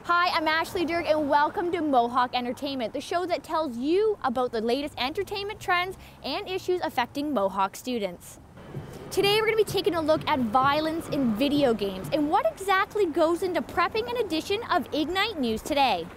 Hi, I'm Ashley Durk and welcome to Mohawk Entertainment, the show that tells you about the latest entertainment trends and issues affecting Mohawk students. Today we're going to be taking a look at violence in video games and what exactly goes into prepping an edition of Ignite News Today.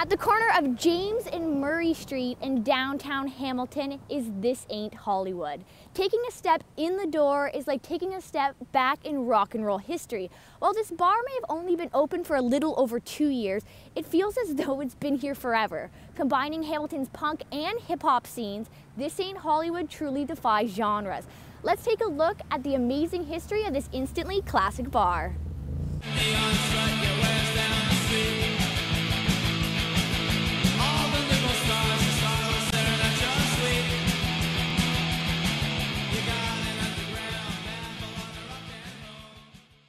At the corner of James and Murray Street in downtown Hamilton is This Ain't Hollywood. Taking a step in the door is like taking a step back in rock and roll history. While this bar may have only been open for a little over 2 years, it feels as though it's been here forever. Combining Hamilton's punk and hip-hop scenes, This Ain't Hollywood truly defies genres. Let's take a look at the amazing history of this instantly classic bar.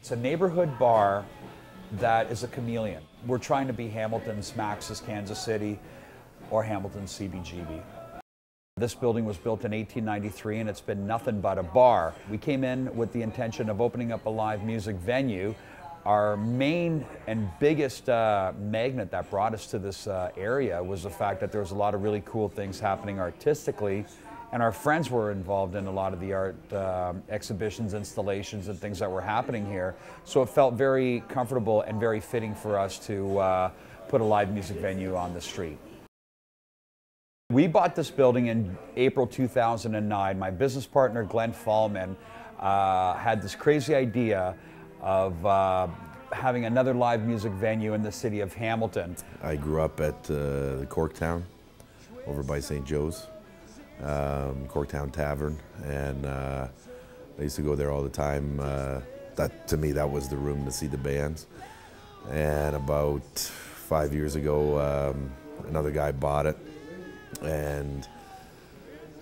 It's a neighborhood bar that is a chameleon. We're trying to be Hamilton's Max's Kansas City or Hamilton's CBGB. This building was built in 1893 and it's been nothing but a bar. We came in with the intention of opening up a live music venue. Our main and biggest magnet that brought us to this area was the fact that there was a lot of really cool things happening artistically, and our friends were involved in a lot of the art exhibitions, installations, and things that were happening here. So it felt very comfortable and very fitting for us to put a live music venue on the street. We bought this building in April 2009. My business partner, Glenn Fallman, had this crazy idea of having another live music venue in the city of Hamilton. I grew up at the Corktown over by St. Joe's, Corktown Tavern, and I used to go there all the time. To me, that was the room to see the bands. And about 5 years ago, another guy bought it and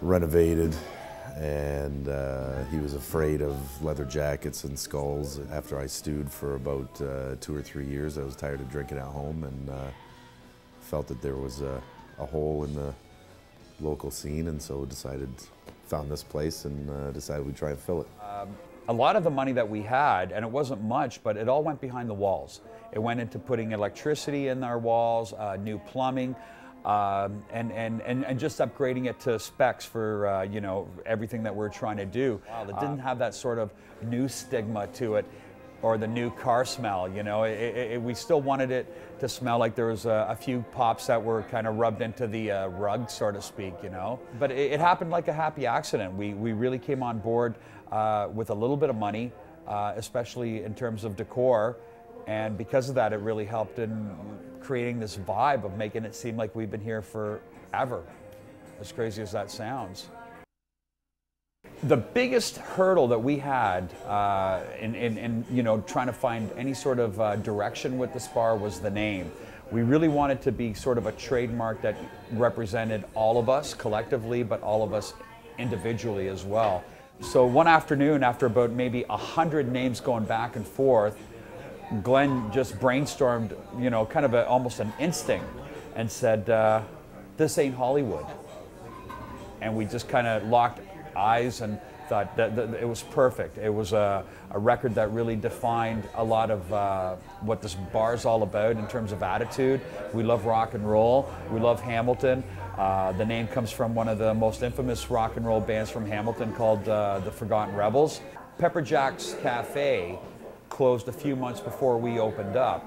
renovated, and he was afraid of leather jackets and skulls. After I stewed for about 2 or 3 years, I was tired of drinking at home and felt that there was a hole in the local scene, and so found this place and decided we'd try and fill it. A lot of the money that we had, and it wasn't much, but it all went behind the walls. It went into putting electricity in our walls, new plumbing, and just upgrading it to specs for you know, everything that we're trying to do. It didn't have that sort of new stigma to it, or the new car smell. You know, we still wanted it to smell like there was a few pops that were kind of rubbed into the rug, so to speak. You know, but it happened like a happy accident. We really came on board with a little bit of money, especially in terms of decor. And because of that, it really helped in creating this vibe of making it seem like we've been here forever, as crazy as that sounds. The biggest hurdle that we had in you know, trying to find any sort of direction with this bar was the name. We really wanted to be sort of a trademark that represented all of us collectively, but all of us individually as well. So one afternoon, after about maybe 100 names going back and forth, Glenn just brainstormed, you know, kind of almost an instinct, and said, "This ain't Hollywood." And we just kind of locked eyes and thought that it was perfect. It was a record that really defined a lot of what this bar's all about in terms of attitude. We love rock and roll. We love Hamilton. The name comes from one of the most infamous rock and roll bands from Hamilton called the Forgotten Rebels. Pepper Jack's Cafe closed a few months before we opened up,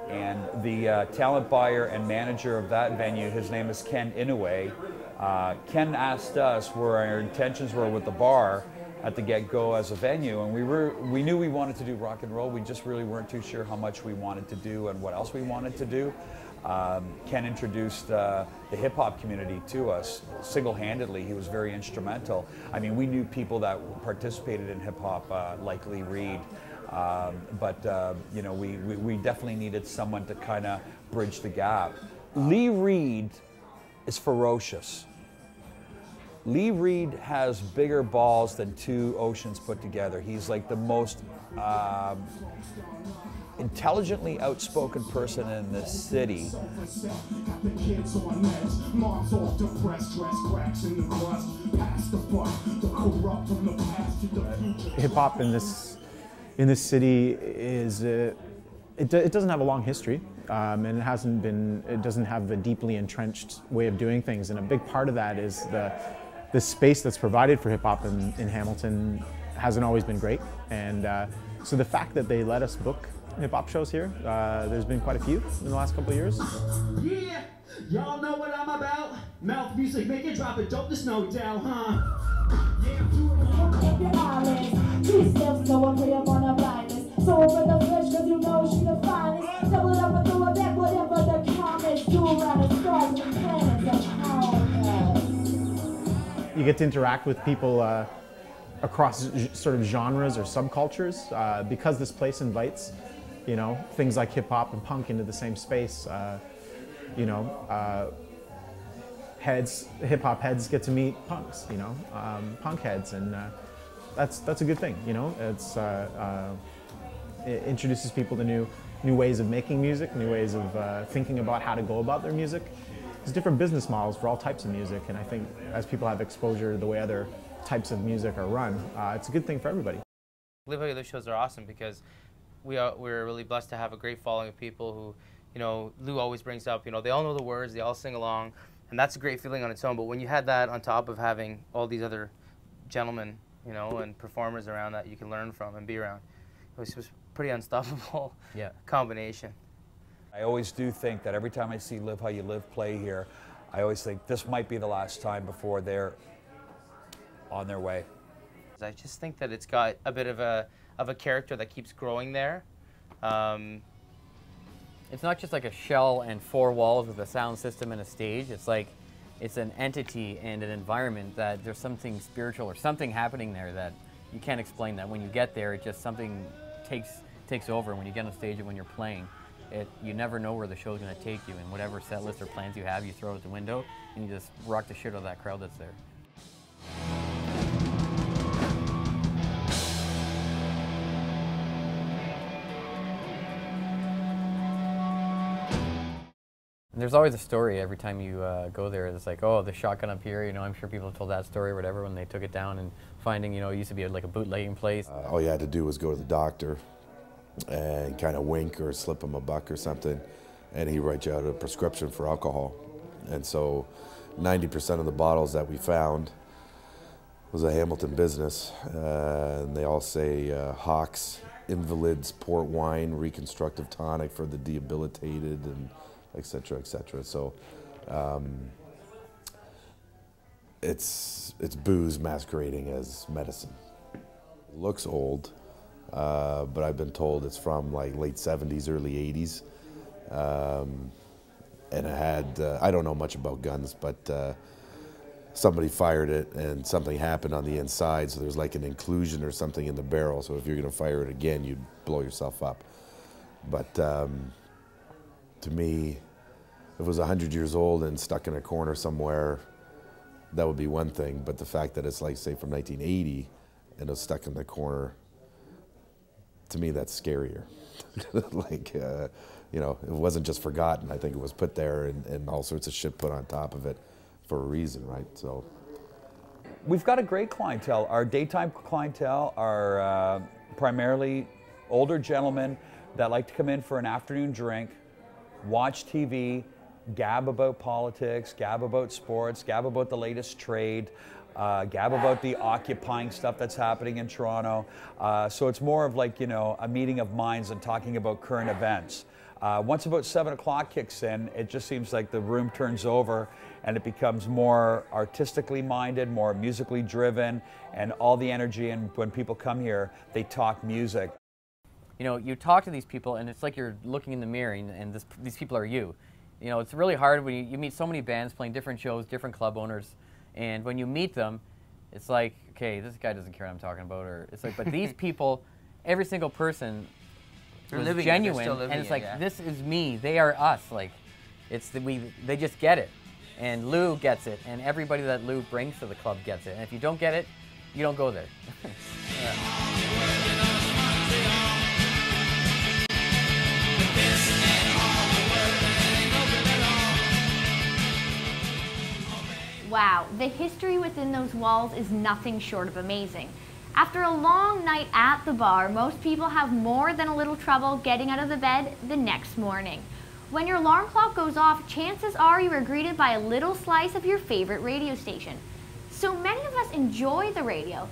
and the talent buyer and manager of that venue, his name is Ken Inoue. Ken asked us where our intentions were with the bar at the get-go as a venue, and we knew we wanted to do rock and roll. We just really weren't too sure how much we wanted to do and what else we wanted to do. Ken introduced the hip-hop community to us single-handedly. He was very instrumental. I mean, we knew people that participated in hip-hop, like Lee Reed, but you know, we definitely needed someone to kind of bridge the gap. Lee Reed is ferocious. Lee Reed has bigger balls than two oceans put together. He's like the most intelligently outspoken person in this city. Hip hop in this city is It doesn't have a long history, and it doesn't have a deeply entrenched way of doing things. And a big part of that is the space that's provided for hip hop in Hamilton hasn't always been great. And so the fact that they let us book hip hop shows here, there's been quite a few in the last couple of years. Yeah, y'all know what I'm about. Mouth music, make it drop it, dopeness, no doubt, huh? Yeah, I'm doing it. These steps know I'm here on a blindness. So over the flesh, cause you know she the finest. Double up and throw it back, whatever the comments do around the stars and planets of how. You get to interact with people across sort of genres or subcultures because this place invites, you know, things like hip hop and punk into the same space. You know, hip hop heads get to meet punks, you know, punk heads, and that's a good thing, you know. It introduces people to new ways of making music, new ways of thinking about how to go about their music. There's different business models for all types of music, and I think as people have exposure to the way other types of music are run, it's a good thing for everybody. Live How You Live shows are awesome because we're really blessed to have a great following of people who, you know, Lou always brings up, you know, they all know the words, they all sing along, and that's a great feeling on its own. But when you had that on top of having all these other gentlemen, you know, and performers around that you can learn from and be around, it was just pretty unstoppable combination. I always do think that every time I see Live How You Live play here, I always think this might be the last time before they're on their way. I just think that it's got a bit of a character that keeps growing there. It's not just like a shell and four walls with a sound system and a stage. It's like, it's an entity and an environment that there's something spiritual or something happening there that you can't explain. That when you get there, it just something takes over. When you get on stage and when you're playing, you never know where the show's going to take you, and whatever set list or plans you have, you throw it out the window and you just rock the shit out of that crowd that's there. There's always a story every time you go there. It's like, oh, the shotgun up here, you know, I'm sure people have told that story or whatever when they took it down, and finding, you know, it used to be like a bootlegging place. All you had to do was go to the doctor and kind of wink or slip him a buck or something, and he'd write you out a prescription for alcohol. And so 90% of the bottles that we found was a Hamilton business, and they all say Hawks, Invalids, Port Wine, Reconstructive Tonic for the debilitated, and et cetera, et cetera. So it's booze masquerading as medicine. It looks old, but I've been told it's from like late 70s, early 80s. And it had, I don't know much about guns, but somebody fired it and something happened on the inside, so there's like an inclusion or something in the barrel, so if you're gonna fire it again, you'd blow yourself up. But to me, if it was 100 years old and stuck in a corner somewhere, that would be one thing. But the fact that it's like, say, from 1980 and it's stuck in the corner, to me, that's scarier. Like, you know, it wasn't just forgotten. I think it was put there and all sorts of shit put on top of it for a reason, right? So we've got a great clientele. Our daytime clientele are primarily older gentlemen that like to come in for an afternoon drink, watch TV, gab about politics, gab about sports, gab about the latest trade, gab about the occupying stuff that's happening in Toronto. So it's more of like, you know, a meeting of minds and talking about current events. Once about 7 o'clock kicks in, it just seems like the room turns over and it becomes more artistically minded, more musically driven, and all the energy. And when people come here, they talk music. You know, you talk to these people and it's like you're looking in the mirror and these people are you. You know, it's really hard when you meet so many bands playing different shows, different club owners, and when you meet them, it's like, okay, this guy doesn't care what I'm talking about, or it's like, but these people, every single person was genuine, and it's like, this is me, they are us, like, they just get it, and Lou gets it, and everybody that Lou brings to the club gets it, and if you don't get it, you don't go there. Wow, the history within those walls is nothing short of amazing. After a long night at the bar, most people have more than a little trouble getting out of the bed the next morning. When your alarm clock goes off, chances are you are greeted by a little slice of your favorite radio station. So many of us enjoy the radio,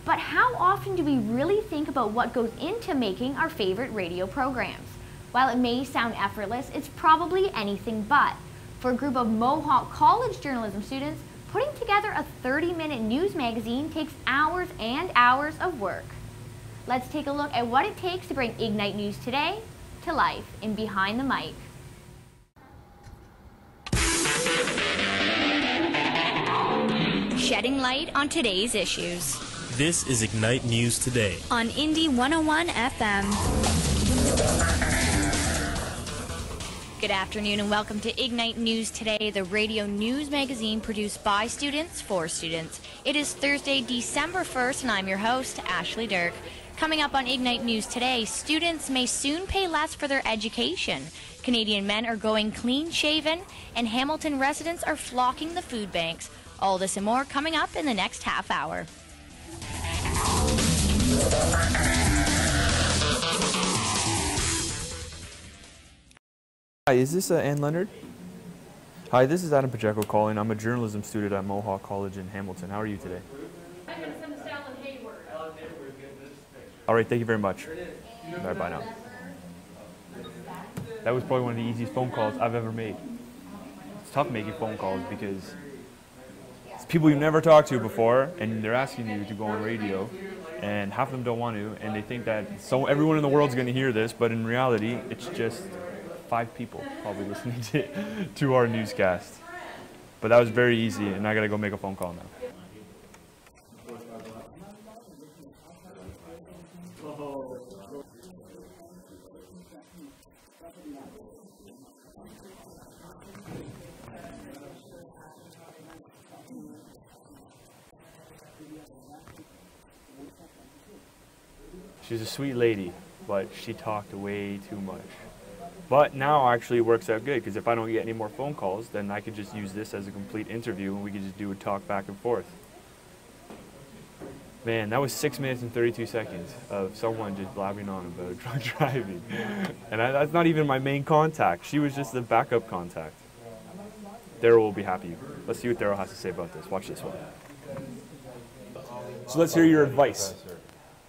but how often do we really think about what goes into making our favorite radio programs? While it may sound effortless, it's probably anything but. For a group of Mohawk College journalism students, putting together a 30-minute news magazine takes hours and hours of work. Let's take a look at what it takes to bring Ignite News Today to life in Behind the Mic. Shedding light on today's issues. This is Ignite News Today On Indie 101 FM. Good afternoon and welcome to Ignite News Today, the radio news magazine produced by students for students. It is Thursday, December 1st, and I'm your host, Ashley Durk. Coming up on Ignite News Today, students may soon pay less for their education. Canadian men are going clean-shaven, and Hamilton residents are flocking the food banks. All this and more coming up in the next half hour. Hi, is this Ann Leonard? Hi, this is Adam Pacheco calling. I'm a journalism student at Mohawk College in Hamilton. How are you today? I'm going to send this to Alan Hayward. All right, thank you very much. All right, bye now. That was probably one of the easiest phone calls I've ever made. It's tough making phone calls because it's people you've never talked to before, and they're asking you to go on radio, and half of them don't want to, and they think that everyone in the world's going to hear this, but in reality, it's just 5 people probably listening to our newscast. But that was very easy, and I gotta go make a phone call now. She's a sweet lady, but she talked way too much. But now actually it works out good, because if I don't get any more phone calls, then I could just use this as a complete interview and we could just do a talk back and forth. Man, that was 6 minutes and 32 seconds of someone just blabbing on about drunk driving. And that's not even my main contact. She was just the backup contact. Daryl will be happy. Let's see what Daryl has to say about this. Watch this one. So let's hear your advice.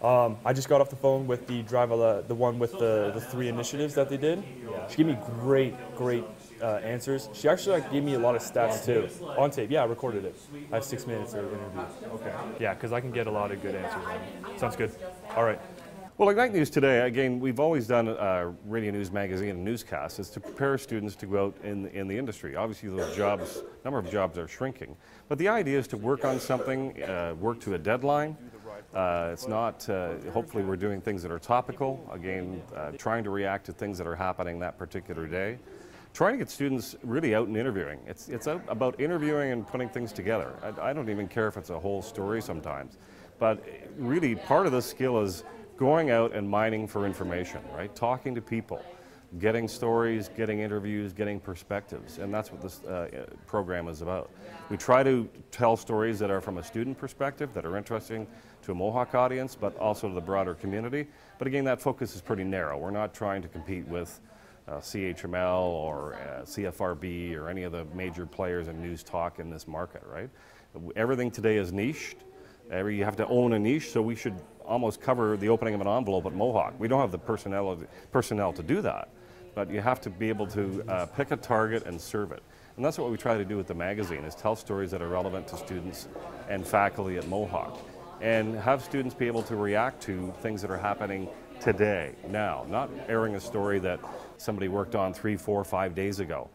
I just got off the phone with the driver, the one with the 3 initiatives that they did. She gave me great answers. She actually gave me a lot of stats too. On tape, yeah, I recorded it. I have 6 minutes of interview. Okay. Yeah, because I can get a lot of good answers on it. Sounds good. All right. Well, Ignite News Today, again, we've always done a radio news magazine and newscast is to prepare students to go out in the industry. Obviously, those jobs, number of jobs are shrinking. But the idea is to work on something, work to a deadline. It's not, hopefully we're doing things that are topical, again, trying to react to things that are happening that particular day. Trying to get students really out and interviewing. It's about interviewing and putting things together. I don't even care if it's a whole story sometimes. But really part of the skill is going out and mining for information, right? Talking to people, getting stories, getting interviews, getting perspectives. And that's what this program is about. We try to tell stories that are from a student perspective, that are interesting to a Mohawk audience, but also to the broader community. But again, that focus is pretty narrow. We're not trying to compete with CHML or CFRB or any of the major players in news talk in this market, right? Everything today is niched. You have to own a niche, so we should almost cover the opening of an envelope at Mohawk. We don't have the personnel to do that, but you have to be able to pick a target and serve it. And that's what we try to do with the magazine, is tell stories that are relevant to students and faculty at Mohawk, and have students be able to react to things that are happening today, now, not airing a story that somebody worked on 3, 4, 5 days ago.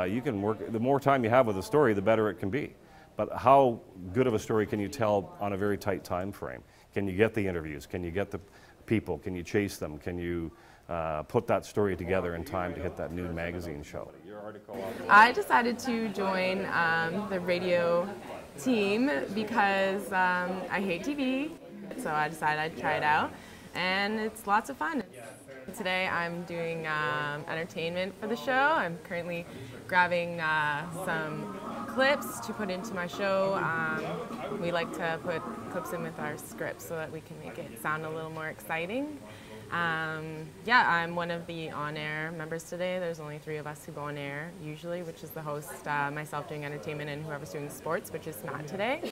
You can work, the more time you have with a story, the better it can be. But how good of a story can you tell on a very tight time frame? Can you get the interviews? Can you get the people? Can you chase them? Can you put that story together in time to hit that noon magazine show? I decided to join the radio team because I hate TV, so I decided I'd try it out, and it's lots of fun. Today I'm doing entertainment for the show. I'm currently grabbing some clips to put into my show. We like to put clips in with our script so that we can make it sound a little more exciting. Yeah, I'm one of the on-air members today. There's only 3 of us who go on air usually, which is the host, myself doing entertainment, and whoever's doing sports, which is Matt today.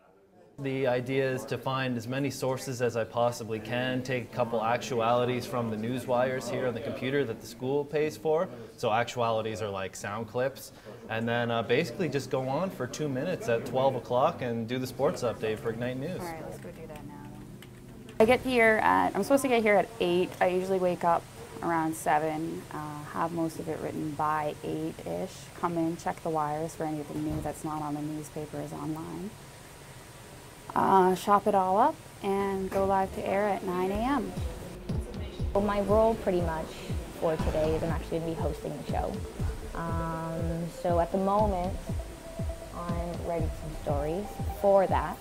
The idea is to find as many sources as I possibly can, take a couple actualities from the news wires here on the computer that the school pays for. So actualities are like sound clips. And then basically just go on for 2 minutes at 12 o'clock and do the sports update for Ignite News. All right, let's go do that now. I get here I'm supposed to get here at 8. I usually wake up around 7, have most of it written by 8-ish. Come in, check the wires for anything new that's not on the newspapers online. Shop it all up and go live to air at 9 a.m. Well, my role pretty much for today is I'm actually going to be hosting the show. So at the moment, I'm writing some stories for that.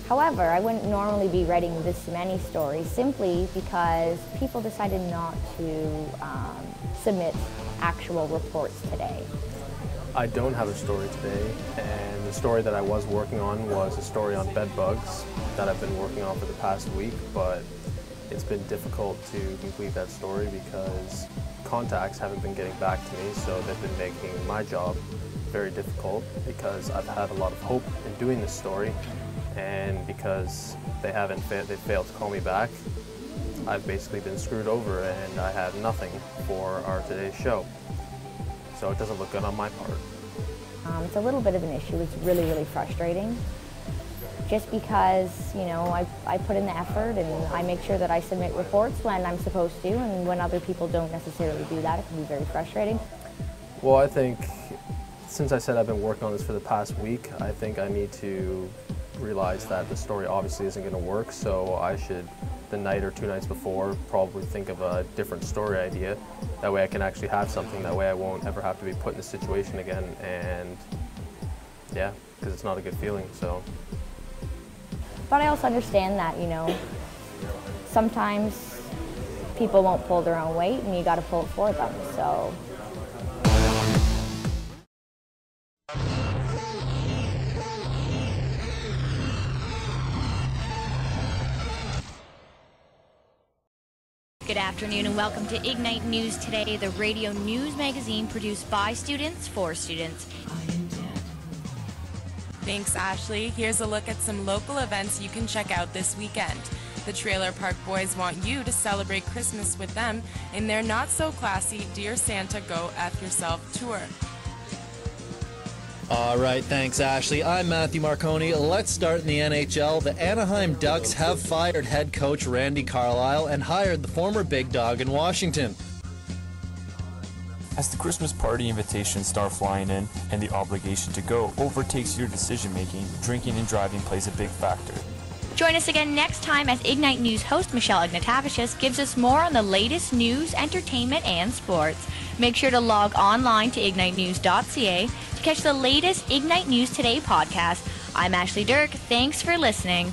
However, I wouldn't normally be writing this many stories simply because people decided not to submit actual reports today. I don't have a story today, and the story that I was working on was a story on bed bugs that I've been working on for the past week, but it's been difficult to complete that story because contacts haven't been getting back to me, so they've been making my job very difficult because I've had a lot of hope in doing this story, and because they failed to call me back, I've basically been screwed over and I have nothing for our today's show. So it doesn't look good on my part. It's a little bit of an issue. It's really, really frustrating. Just because, you know, I put in the effort and I make sure that I submit reports when I'm supposed to, and when other people don't necessarily do that, it can be very frustrating. Well, I think since I said I've been working on this for the past week, I think I need to realize that the story obviously isn't going to work, so I should, the night or 2 nights before, probably think of a different story idea. That way I can actually have something, that way I won't ever have to be put in this situation again, and yeah, because it's not a good feeling, so. But I also understand that, you know, sometimes people won't pull their own weight and you got to pull it for them, so. Good afternoon and welcome to Ignite News Today, the radio news magazine produced by students for students. Thanks, Ashley. Here's a look at some local events you can check out this weekend. The Trailer Park Boys want you to celebrate Christmas with them in their not-so-classy Dear Santa Go F Yourself tour. All right, thanks, Ashley. I'm Matthew Marconi. Let's start in the NHL. The Anaheim Ducks have fired head coach Randy Carlyle and hired the former big dog in Washington. As the Christmas party invitations start flying in and the obligation to go overtakes your decision-making, drinking and driving plays a big factor. Join us again next time as Ignite News host Michelle Ignatavicius gives us more on the latest news, entertainment, and sports. Make sure to log online to ignitenews.ca to catch the latest Ignite News Today podcast. I'm Ashley Durk. Thanks for listening.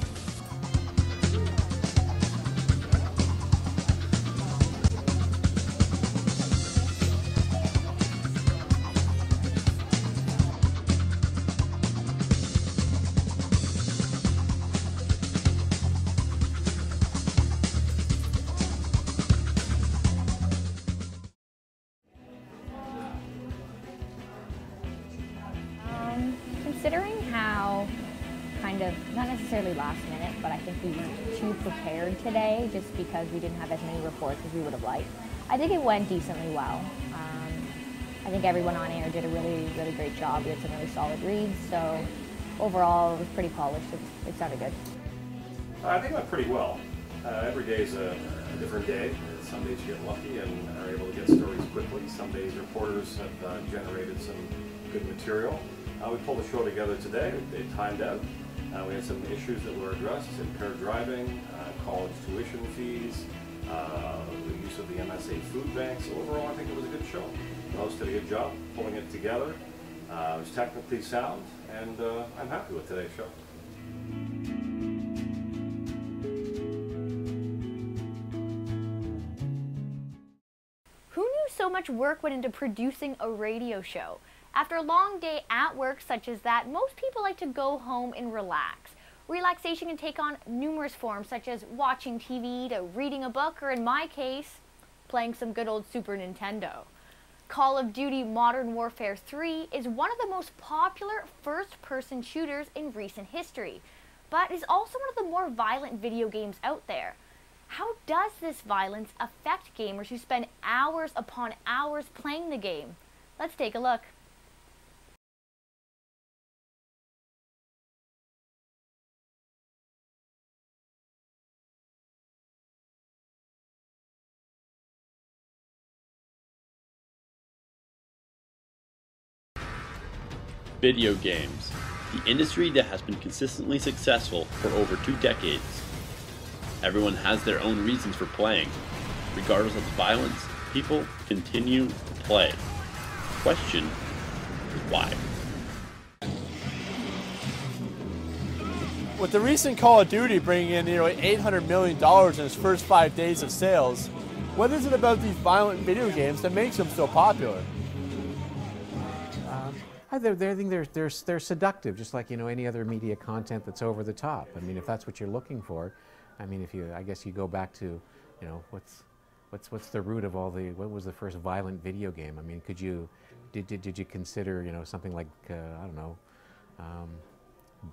Considering how kind of, not necessarily last minute, but I think we weren't too prepared today just because we didn't have as many reports as we would have liked, I think it went decently well. I think everyone on air did a really, really great job. We had some really solid reads, so overall it was pretty polished. It sounded good. I think it went pretty well. Every day is a different day. Some days you get lucky and are able to get stories quickly. Some days reporters have generated some good material. We pulled the show together today. They timed out. We had some issues that were addressed: impaired driving, college tuition fees, the use of the MSA food bank. So overall, I think it was a good show. The host did a good job pulling it together. It was technically sound, and I'm happy with today's show. so much work went into producing a radio show. After a long day at work such as that, most people like to go home and relax. Relaxation can take on numerous forms, such as watching TV, to reading a book, or in my case, playing some good old Super Nintendo. Call of Duty Modern Warfare 3 is one of the most popular first-person shooters in recent history, but is also one of the more violent video games out there. How does this violence affect gamers who spend hours upon hours playing the game? Let's take a look. Video games, the industry that has been consistently successful for over 2 decades. Everyone has their own reasons for playing. Regardless of the violence, people continue to play. Question is why? With the recent Call of Duty bringing in nearly $800 million in its first 5 days of sales, what is it about these violent video games that makes them so popular? I think they're seductive, just like any other media content that's over the top. I mean, if that's what you're looking for, I mean, I guess you go back to, what's the root of all the, what was the first violent video game? I mean, did you consider something like I don't know,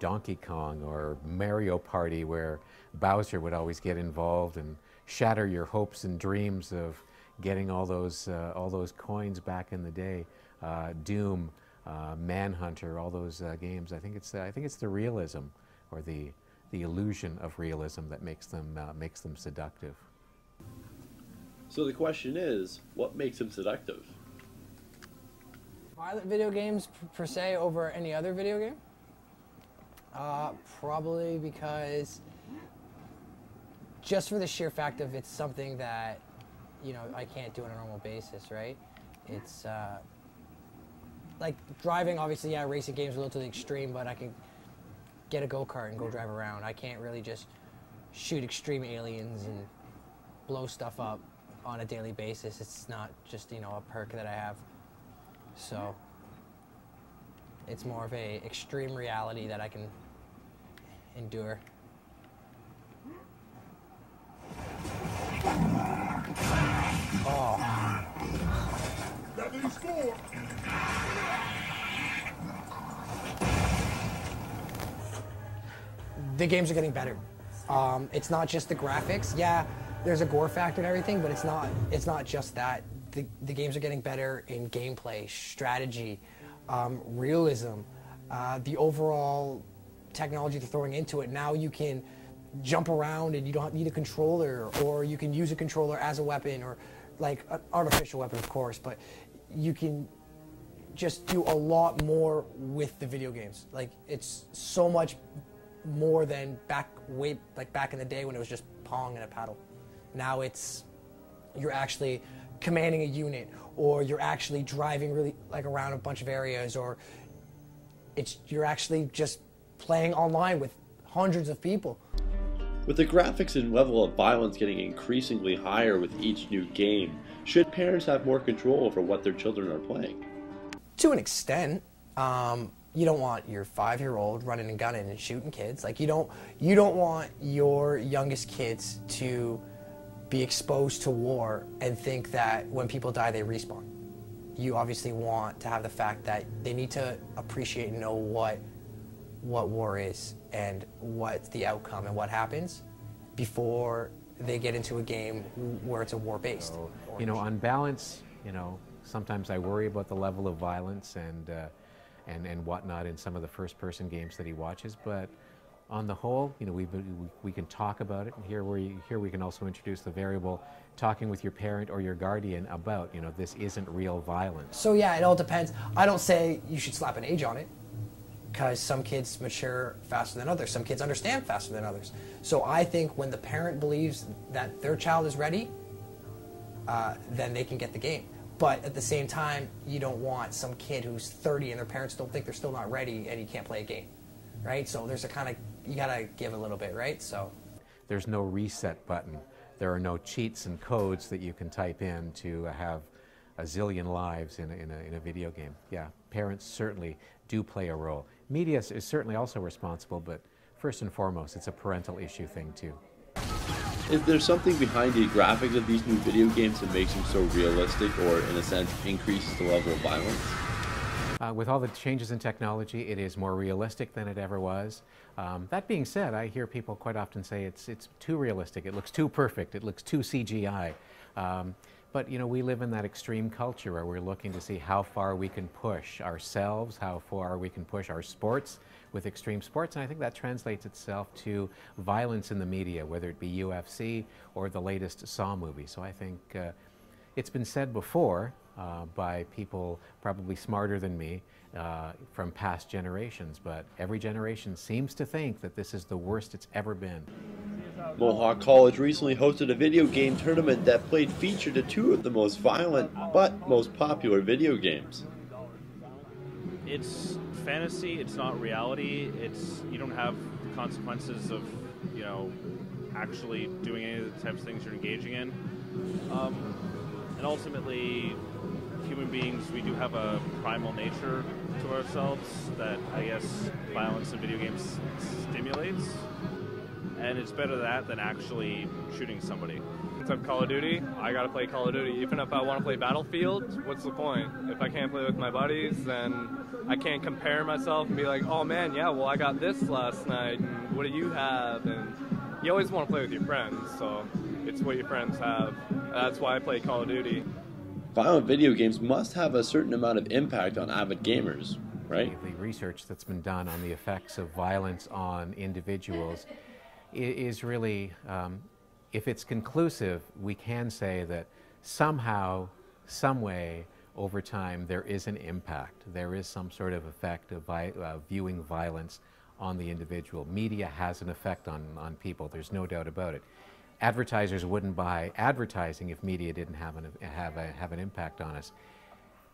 Donkey Kong or Mario Party, where Bowser would always get involved and shatter your hopes and dreams of getting all those coins back in the day. Doom. Manhunter, all those games. I think it's the realism, or the illusion of realism, that makes them seductive. So the question is, what makes them seductive? Violent video games per se over any other video game? Probably because just for the sheer fact of it's something that I can't do on a normal basis, right? It's like driving, obviously, yeah, racing games are a little to the extreme, but I can get a go-kart and go drive around. I can't really just shoot extreme aliens and blow stuff up on a daily basis. It's not just, a perk that I have. So it's more of a extreme reality that I can endure. Oh. That didn't score. The games are getting better. It's not just the graphics. Yeah, there's a gore factor and everything, but it's not just that. The games are getting better in gameplay, strategy, realism, the overall technology they're throwing into it. Now you can jump around and you don't need a controller, or you can use a controller as a weapon, or like an artificial weapon, of course, but you can just do a lot more with the video games. Like, it's so much more than back in the day when it was just Pong and a paddle. Now you're actually commanding a unit, or you're actually driving really around a bunch of areas, or you're actually just playing online with hundreds of people. With the graphics and level of violence getting increasingly higher with each new game, should parents have more control over what their children are playing? To an extent. You don't want your 5-year-old running and gunning and shooting kids. Like, you don't want your youngest kids to be exposed to war and think that when people die they respawn. You obviously want to have the fact that they need to appreciate and know what war is and what's the outcome and what happens before they get into a game where it's a war-based. So, on balance, sometimes I worry about the level of violence and whatnot in some of the first-person games that he watches, but on the whole, we can talk about it, and here we can also introduce the variable talking with your parent or your guardian about, this isn't real violence. So yeah, it all depends. I don't say you should slap an age on it, because some kids mature faster than others. Some kids understand faster than others. So I think when the parent believes that their child is ready, then they can get the game. But at the same time, you don't want some kid who's 30 and their parents don't think they're still not ready and you can't play a game, right? So there's you gotta give a little bit, right? So there's no reset button. There are no cheats and codes that you can type in to have a zillion lives in a video game. Yeah, parents certainly do play a role. Media is certainly also responsible, but first and foremost, it's a parental issue thing too. Is there something behind the graphics of these new video games that makes them so realistic, or in a sense increases the level of violence? With all the changes in technology, it is more realistic than it ever was. That being said, I hear people quite often say it's too realistic, it looks too perfect, it looks too CGI. But you know, we live in that extreme culture where we're looking to see how far we can push ourselves, how far we can push our sports with extreme sports, and I think that translates itself to violence in the media, whether it be UFC or the latest Saw movie. So I think it's been said before by people probably smarter than me from past generations, but every generation seems to think that this is the worst it's ever been. Mohawk College recently hosted a video game tournament that played feature to two of the most violent but most popular video games. It's fantasy, it's not reality, you don't have the consequences of, you know, actually doing any of the types of things you're engaging in. And ultimately, human beings, we do have a primal nature to ourselves that I guess violence in video games stimulates. And it's better that than actually shooting somebody. Since I'm Call of Duty, I gotta play Call of Duty. Even if I want to play Battlefield, what's the point? If I can't play with my buddies, then I can't compare myself and be like, oh man, yeah, well I got this last night, and what do you have? And you always want to play with your friends, so it's what your friends have. That's why I play Call of Duty. Violent video games must have a certain amount of impact on avid gamers, right? The research that's been done on the effects of violence on individuals is really, if it's conclusive, we can say that somehow, some way, over time, there is an impact. There is some sort of effect of viewing violence on the individual. Media has an effect on people, there's no doubt about it. Advertisers wouldn't buy advertising if media didn't have an impact on us.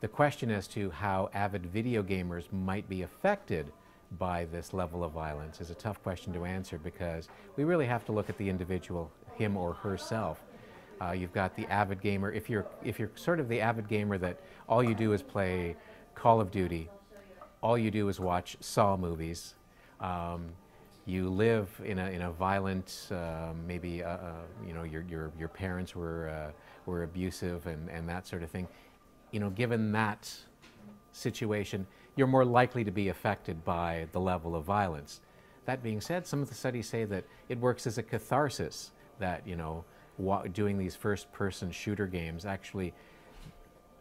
The question as to how avid video gamers might be affected by this level of violence is a tough question to answer, because we really have to look at the individual, him or herself. You've got the avid gamer. If you're sort of the avid gamer that all you do is play Call of Duty, all you do is watch Saw movies, you live in a violent, maybe you know, your parents were abusive and that sort of thing. You know, given that situation, you're more likely to be affected by the level of violence. That being said, some of the studies say that it works as a catharsis, that, you know, doing these first-person shooter games actually,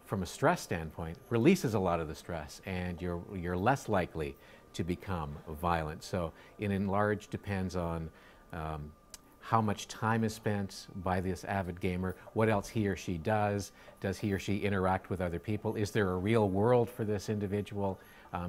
from a stress standpoint, releases a lot of the stress, and you're less likely to become violent. So it in large depends on how much time is spent by this avid gamer, what else he or she does he or she interact with other people, is there a real world for this individual?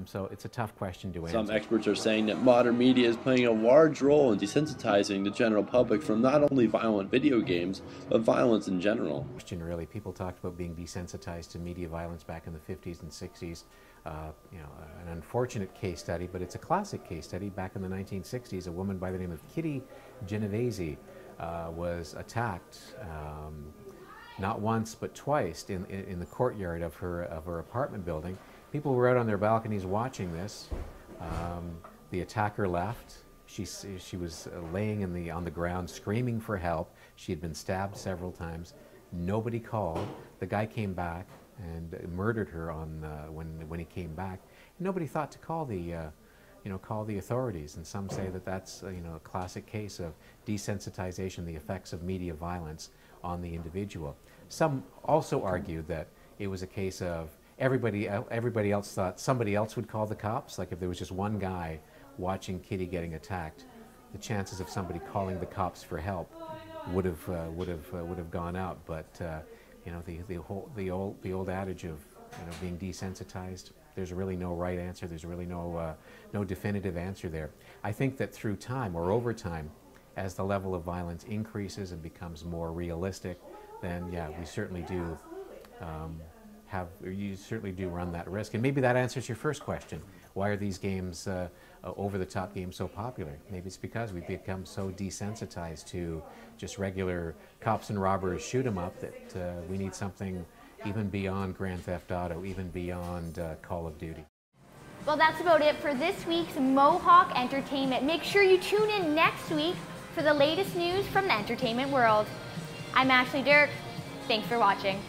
So it's a tough question to answer. Some experts are saying that modern media is playing a large role in desensitizing the general public from not only violent video games, but violence in general. Really, people talked about being desensitized to media violence back in the 50s and 60s. You know, an unfortunate case study, but it's a classic case study. Back in the 1960s, a woman by the name of Kitty Genovese was attacked not once but twice in the courtyard of her apartment building. People were out on their balconies watching this. The attacker left. She was laying on the ground screaming for help. She had been stabbed several times. Nobody called. The guy came back and murdered her when he came back. And nobody thought to call the authorities. And some say that that's a classic case of desensitization, the effects of media violence on the individual. Some also argued that it was a case of everybody else thought somebody else would call the cops. Like if there was just one guy watching Kitty getting attacked, the chances of somebody calling the cops for help would have gone out. But you know, the old adage of being desensitized, there's really no right answer. There's really no definitive answer there. I think that through time or over time, as the level of violence increases and becomes more realistic, then yeah, we certainly do you certainly do run that risk. And maybe that answers your first question. Why are these games, over-the-top games, so popular? Maybe it's because we've become so desensitized to just regular cops and robbers shoot 'em up that we need something even beyond Grand Theft Auto, even beyond Call of Duty. Well, that's about it for this week's Mohawk Entertainment. Make sure you tune in next week for the latest news from the entertainment world. I'm Ashley Durk. Thanks for watching.